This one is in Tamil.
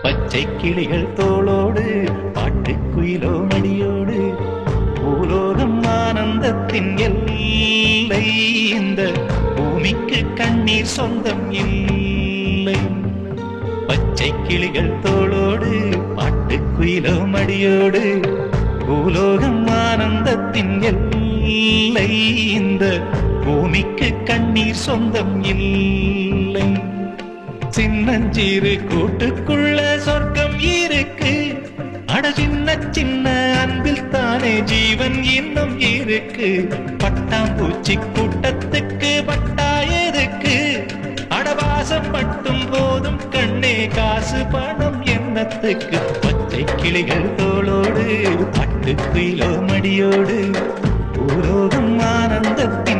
பச்சை கிளிகள் தோளோடு பாட்டுக்குயிலோ மடியோடு பூலோகம் ஆனந்தத்தின் எல்லை. இந்த பூமிக்கு கண்ணீர் சொந்தம் இல்லை. பச்சை கிளிகள் தோளோடு பாட்டுக்குயிலோ மடியோடு பூலோகம் ஆனந்தத்தின் எல்லை. இந்த பூமிக்கு கண்ணீர் சொந்தம் இல்லை. சின்னஞ்சீரு கூட்டுக்குள்ள சொர்க்கம் இருக்கு. அட சின்ன சின்ன அன்பில் தானே ஜீவன் இன்னும் இருக்கு. பட்டாம்பூச்சி கூட்டத்துக்கு பட்டா எதுக்கு? அடவாசம் மட்டும் போதும் கண்ணே, காசு பணம் என்னத்துக்கு? பச்சை கிளிகள் தோளோடு பாட்டுக்குயிலோ மடியோடு பூலோகம் ஆனந்தத்தின்